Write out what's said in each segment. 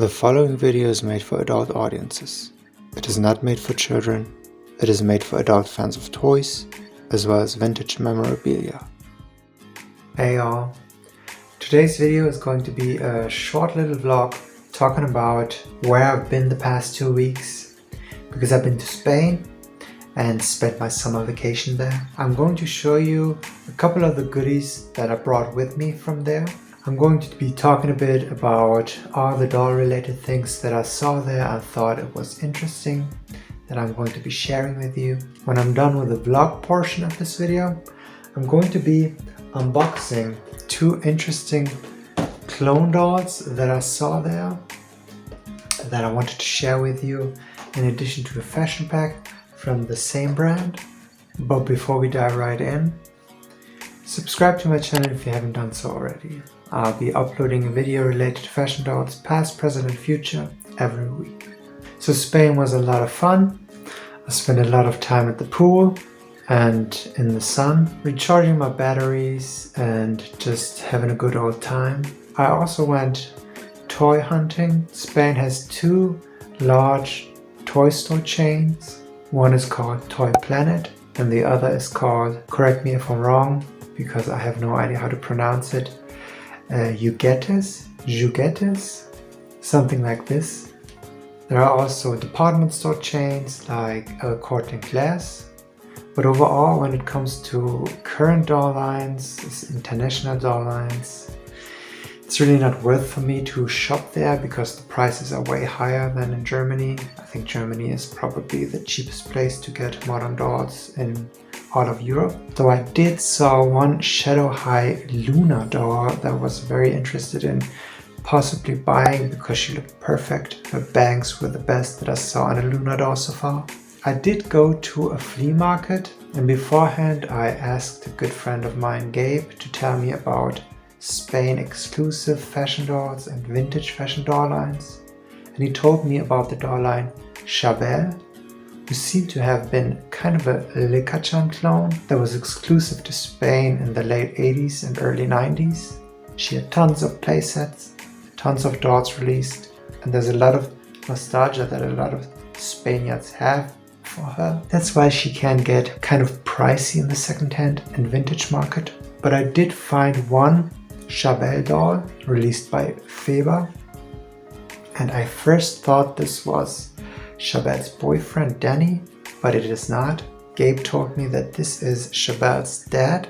The following video is made for adult audiences. It is not made for children. It is made for adult fans of toys, as well as vintage memorabilia. Hey y'all! Today's video is going to be a short little vlog talking about where I've been the past 2 weeks, because I've been to Spain and spent my summer vacation there. I'm going to show you a couple of the goodies that I brought with me from there. I'm going to be talking a bit about all the doll related things that I saw there and thought it was interesting that I'm going to be sharing with you. When I'm done with the vlog portion of this video, I'm going to be unboxing 2 interesting clone dolls that I saw there that I wanted to share with you, in addition to a fashion pack from the same brand. But before we dive right in, subscribe to my channel if you haven't done so already. I'll be uploading a video related to fashion dolls, past, present and future, every week. So Spain was a lot of fun. I spent a lot of time at the pool and in the sun, recharging my batteries and just having a good old time. I also went toy hunting. Spain has 2 large toy store chains. One is called Toy Planet and the other is called, correct me if I'm wrong, because I have no idea how to pronounce it, Juguetes, something like this. There are also department store chains like El Corte Inglés, but overall, when it comes to current doll lines, international doll lines, it's really not worth for me to shop there because the prices are way higher than in Germany. I think Germany is probably the cheapest place to get modern dolls in all of Europe. Though I did saw one Shadow High Luna doll that I was very interested in possibly buying because she looked perfect. Her bangs were the best that I saw in a Luna doll so far. I did go to a flea market, and beforehand I asked a good friend of mine, Gabe, to tell me about Spain exclusive fashion dolls and vintage fashion doll lines. And he told me about the doll line Chabelle, who seemed to have been kind of a Licachan clone that was exclusive to Spain in the late 80s and early 90s. She had tons of playsets, tons of dolls released, and there's a lot of nostalgia that a lot of Spaniards have for her. That's why she can get kind of pricey in the secondhand and vintage market. But I did find one Chabelle doll released by Feber, and I first thought this was Chabelle's boyfriend Danny, but it is not. Gabe told me that this is Chabelle's dad,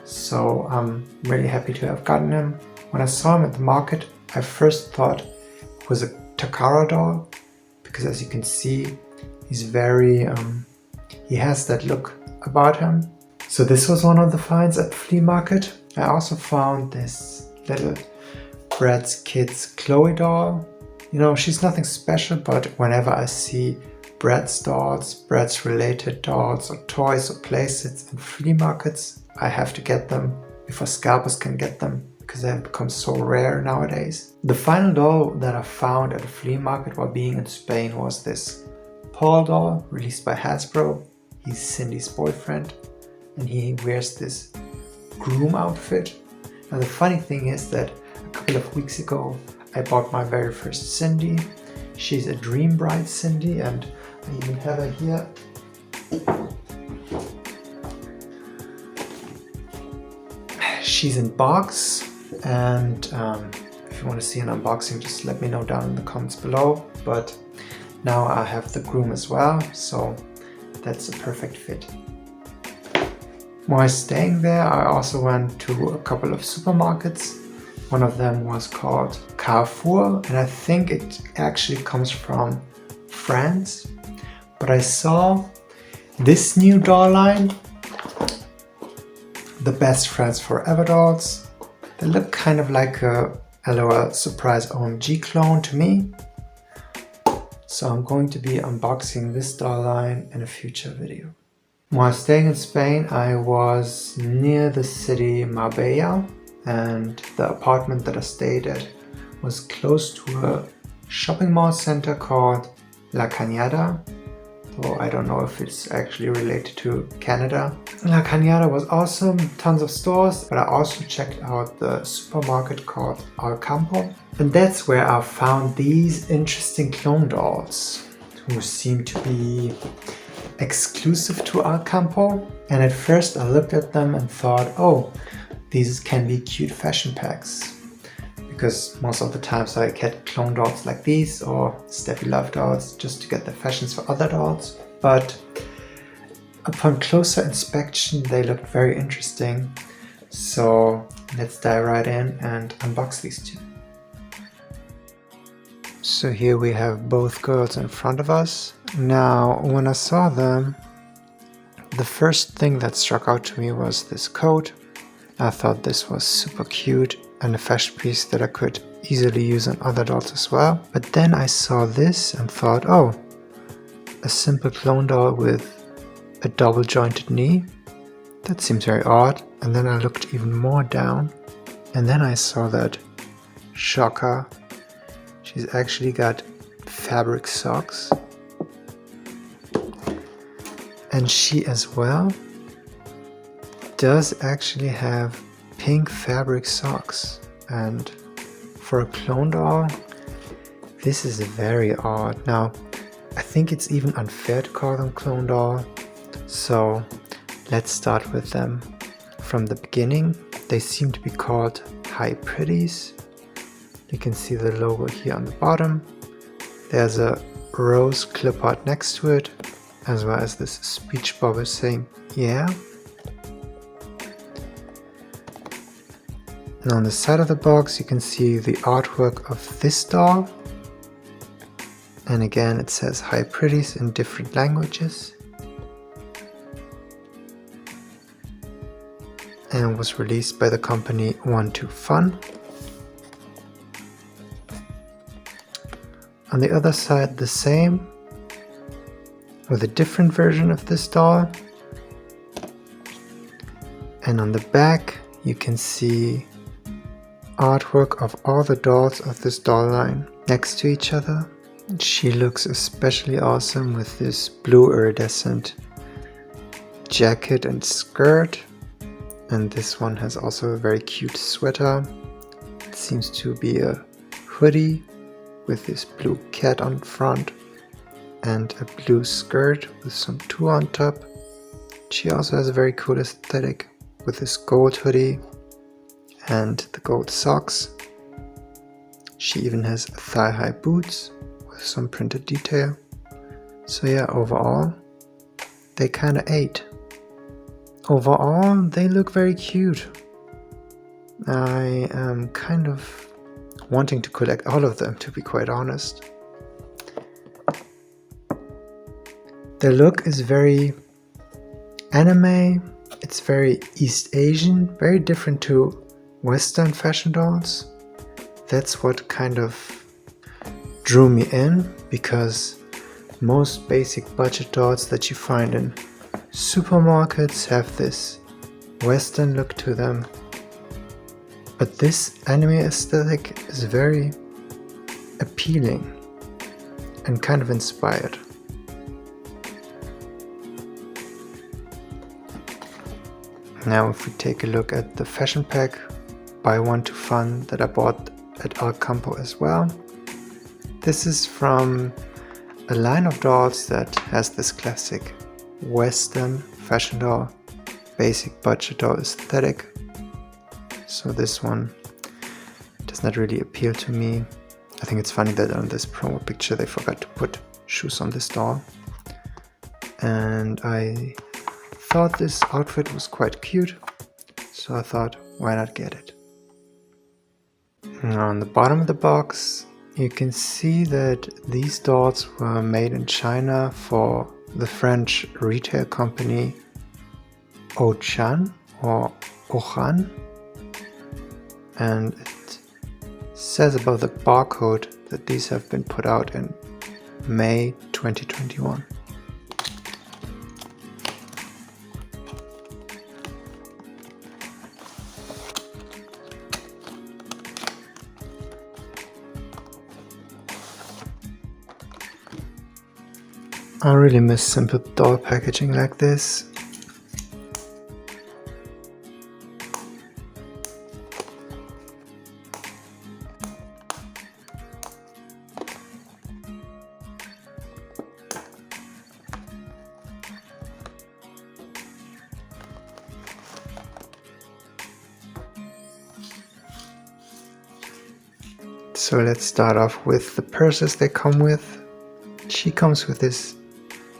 so I'm really happy to have gotten him. When I saw him at the market, I first thought it was a Takara doll, because as you can see, he's very, he has that look about him. So this was one of the finds at the flea market. I also found this little Bratz Kids Chloe doll. You know, she's nothing special, but whenever I see Bratz dolls, Bratz related dolls or toys or playsets in flea markets, I have to get them before scalpers can get them, because they have become so rare nowadays. The final doll that I found at a flea market while being in Spain was this Paul doll released by Hasbro. He's Cindy's boyfriend and he wears this groom outfit. Now the funny thing is that a couple of weeks ago I bought my very first Cindy. She's a Dream Bride Cindy, and I even have her here. She's in box, and if you want to see an unboxing, just let me know down in the comments below. But now I have the groom as well, so that's a perfect fit. While staying there, I also went to a couple of supermarkets. One of them was called Carrefour, and I think it actually comes from France. But I saw this new doll line, the Best Friends Forever dolls. They look kind of like a LOL Surprise OMG clone to me. So I'm going to be unboxing this doll line in a future video. While staying in Spain, I was near the city Marbella, and the apartment that I stayed at was close to a shopping mall center called La Cañada, though I don't know if it's actually related to Canada. La Cañada was awesome, tons of stores, but I also checked out the supermarket called El Campo. And that's where I found these interesting clone dolls, who seem to be exclusive to El Campo. And at first I looked at them and thought, oh, these can be cute fashion packs. Because most of the times I get clone dolls like these or Steffi Love dolls just to get the fashions for other dolls. But upon closer inspection, they looked very interesting. So let's dive right in and unbox these two. So here we have both girls in front of us. Now, when I saw them, the first thing that struck out to me was this coat. I thought this was super cute and a fashion piece that I could easily use on other dolls as well. But then I saw this and thought, oh, a simple clone doll with a double jointed knee? That seems very odd. And then I looked even more down and then I saw that, shocker, she's actually got fabric socks. And she as well does actually have pink fabric socks. And for a clone doll, this is very odd. Now, I think it's even unfair to call them clone doll. So let's start with them from the beginning. They seem to be called Hi Pretties. You can see the logo here on the bottom. There's a rose clip art next to it, as well as this speech bubble saying, yeah. And on the side of the box you can see the artwork of this doll. And again it says Hi Pretties in different languages. And was released by the company 1-2-Fun. On the other side the same, with a different version of this doll. And on the back you can see artwork of all the dolls of this doll line next to each other. She looks especially awesome with this blue iridescent jacket and skirt. And this one has also a very cute sweater. It seems to be a hoodie with this blue cat on front and a blue skirt with some tulle on top. She also has a very cool aesthetic with this gold hoodie and the gold socks. She even has thigh-high boots with some printed detail. So yeah, overall, they kinda ate. Overall, they look very cute. I am kind of wanting to collect all of them, to be quite honest. The look is very anime, it's very East Asian, very different to Western fashion dolls. That's what kind of drew me in, because most basic budget dolls that you find in supermarkets have this Western look to them. But this anime aesthetic is very appealing and kind of inspired. Now if we take a look at the fashion pack by 1-2-Fun that I bought at El Campo as well. This is from a line of dolls that has this classic Western fashion doll, basic budget doll aesthetic. So this one does not really appeal to me. I think it's funny that on this promo picture they forgot to put shoes on this doll. And I thought this outfit was quite cute, so I thought, why not get it? Now on the bottom of the box you can see that these dolls were made in China for the French retail company Ochan or Ochan, and it says above the barcode that these have been put out in May 2021. I really miss simple doll packaging like this. So let's start off with the purses they come with. She comes with this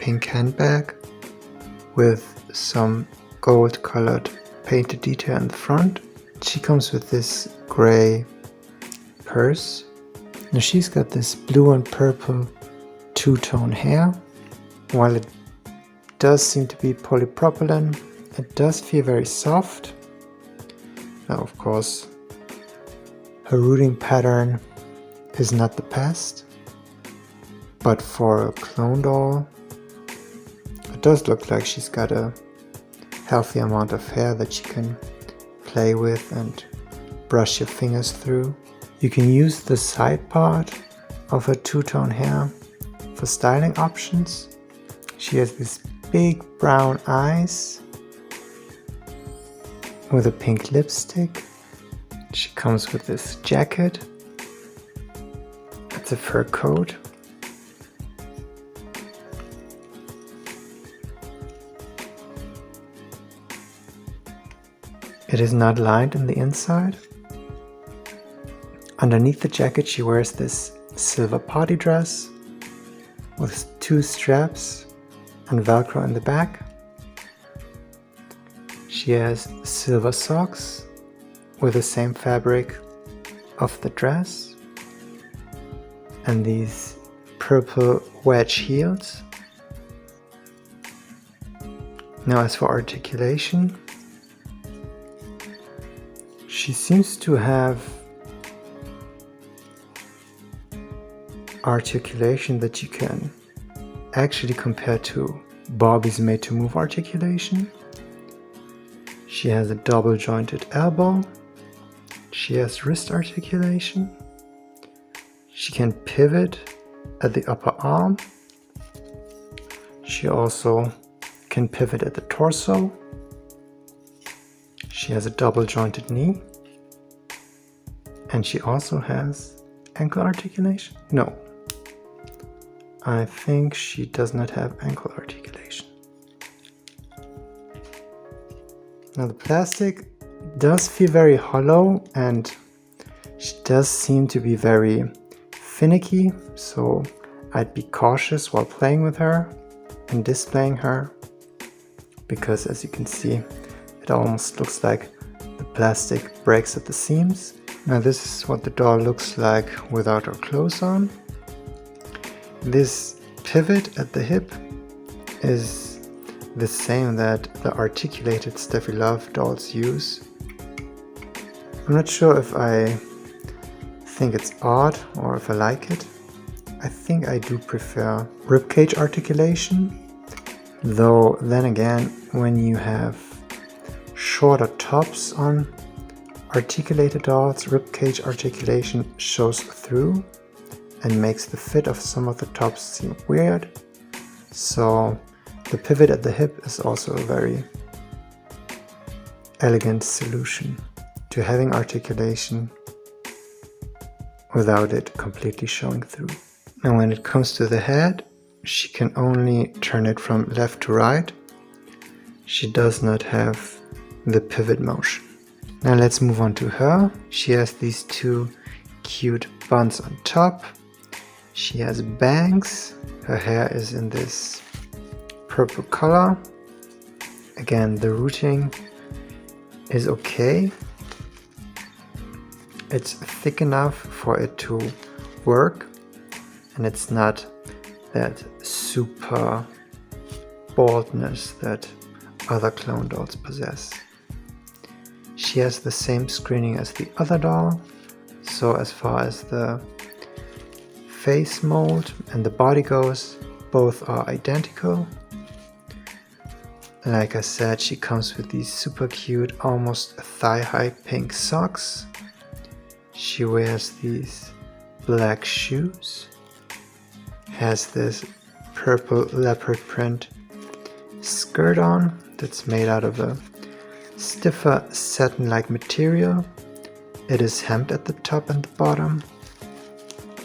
pink handbag with some gold colored painted detail in the front. She comes with this gray purse. Now she's got this blue and purple two-tone hair. While it does seem to be polypropylene, it does feel very soft. Now of course her rooting pattern is not the best, but for a clone doll it does look like she's got a healthy amount of hair that you can play with and brush your fingers through. You can use the side part of her two-tone hair for styling options. She has these big brown eyes with a pink lipstick. She comes with this jacket. It's a fur coat. It is not lined in the inside. Underneath the jacket she wears this silver party dress with 2 straps and Velcro in the back. She has silver socks with the same fabric of the dress and these purple wedge heels. Now as for articulation, she seems to have articulation that you can actually compare to Barbie's Made to Move articulation. She has a double jointed elbow. She has wrist articulation. She can pivot at the upper arm. She also can pivot at the torso. She has a double jointed knee. And she also has ankle articulation. No, I think she does not have ankle articulation. Now the plastic does feel very hollow and she does seem to be very finicky, so I'd be cautious while playing with her and displaying her, because as you can see it almost looks like the plastic breaks at the seams. Now this is what the doll looks like without her clothes on. This pivot at the hip is the same that the articulated Steffi Love dolls use. I'm not sure if I think it's odd or if I like it. I think I do prefer ribcage articulation, though then again when you have shorter tops on articulated dolls, ribcage articulation shows through and makes the fit of some of the tops seem weird. So the pivot at the hip is also a very elegant solution to having articulation without it completely showing through. Now when it comes to the head, she can only turn it from left to right. She does not have the pivot motion. Now let's move on to her. She has these 2 cute buns on top. She has bangs. Her hair is in this purple color. Again, the rooting is okay. It's thick enough for it to work, and it's not that super baldness that other clone dolls possess. She has the same screening as the other doll, so as far as the face mold and the body goes, both are identical. Like I said, she comes with these super cute, almost thigh-high pink socks. She wears these black shoes, has this purple leopard print skirt on that's made out of a stiffer satin-like material. It is hemmed at the top and the bottom.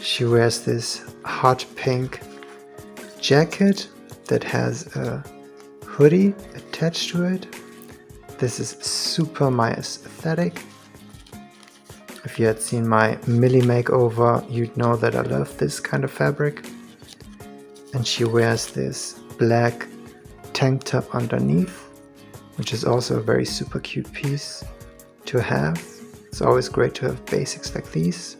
She wears this hot pink jacket that has a hoodie attached to it. This is super my aesthetic. If you had seen my Millie makeover, you'd know that I love this kind of fabric. And she wears this black tank top underneath, which is also a very super cute piece to have. It's always great to have basics like these.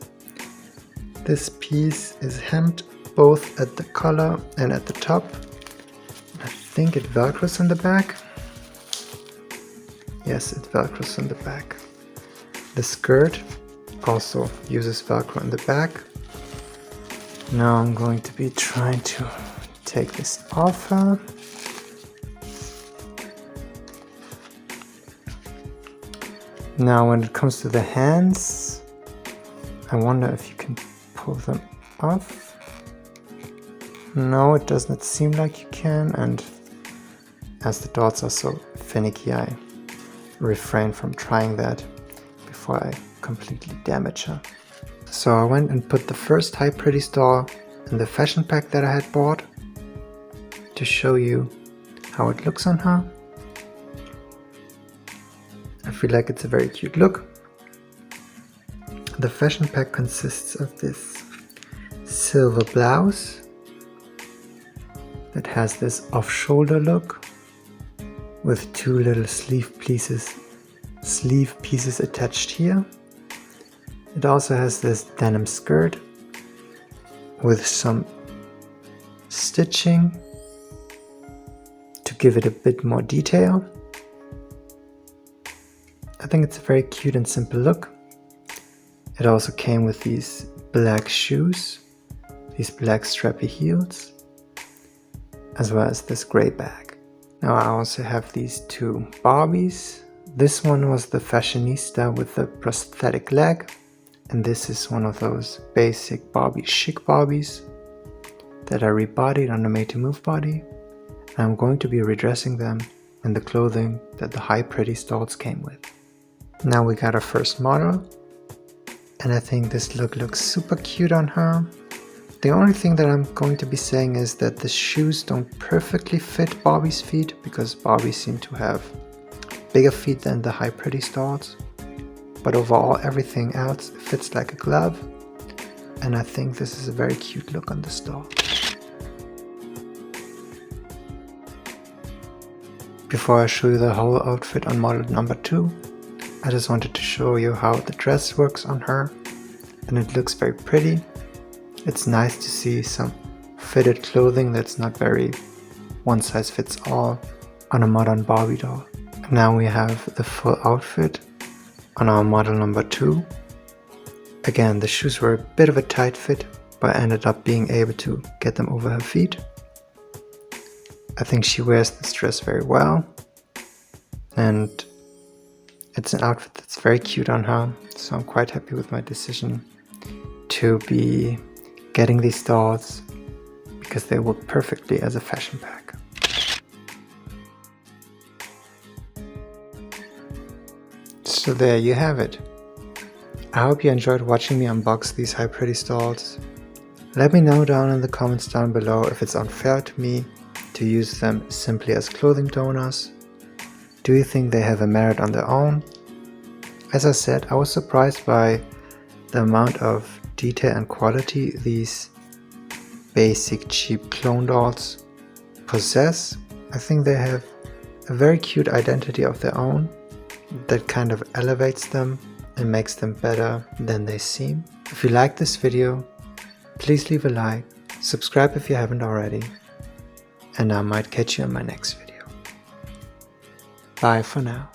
This piece is hemmed both at the collar and at the top. I think it velcros in the back. Yes, it velcros in the back. The skirt also uses velcro in the back. Now I'm going to be trying to take this off her. Now when it comes to the hands, I wonder if you can pull them off. No, it does not seem like you can, and as the dots are so finicky, I refrain from trying that before I completely damage her. So I went and put the first Hi Pretties doll in the fashion pack that I had bought to show you how it looks on her. I feel like it's a very cute look. The fashion pack consists of this silver blouse that has this off-shoulder look with two little sleeve pieces attached here. It also has this denim skirt with some stitching to give it a bit more detail. I think it's a very cute and simple look. It also came with these black shoes, these black strappy heels, as well as this gray bag. Now I also have these two Barbies. This one was the fashionista with the prosthetic leg, and this is one of those basic Barbie chic Barbies that I rebodied on the Made to Move body. And I'm going to be redressing them in the clothing that the Hi Pretties dolls came with. Now we got our first model, and I think this look looks super cute on her. The only thing that I'm going to be saying is that the shoes don't perfectly fit Barbie's feet, because Barbie seem to have bigger feet than the Hi Pretties dolls. But overall everything else fits like a glove, and I think this is a very cute look on this doll. Before I show you the whole outfit on model number 2, I just wanted to show you how the dress works on her, and it looks very pretty. It's nice to see some fitted clothing that's not very one size fits all on a modern Barbie doll. Now we have the full outfit on our model number 2. Again, the shoes were a bit of a tight fit, but I ended up being able to get them over her feet. I think she wears this dress very well, and it's an outfit that's very cute on her, so I'm quite happy with my decision to be getting these dolls, because they work perfectly as a fashion pack. So there you have it. I hope you enjoyed watching me unbox these Hi Pretties dolls. Let me know down in the comments down below if it's unfair to me to use them simply as clothing donors. Do you think they have a merit on their own? As I said, I was surprised by the amount of detail and quality these basic cheap clone dolls possess. I think they have a very cute identity of their own that kind of elevates them and makes them better than they seem. If you like this video, please leave a like, subscribe if you haven't already, and I might catch you in my next video. Bye for now.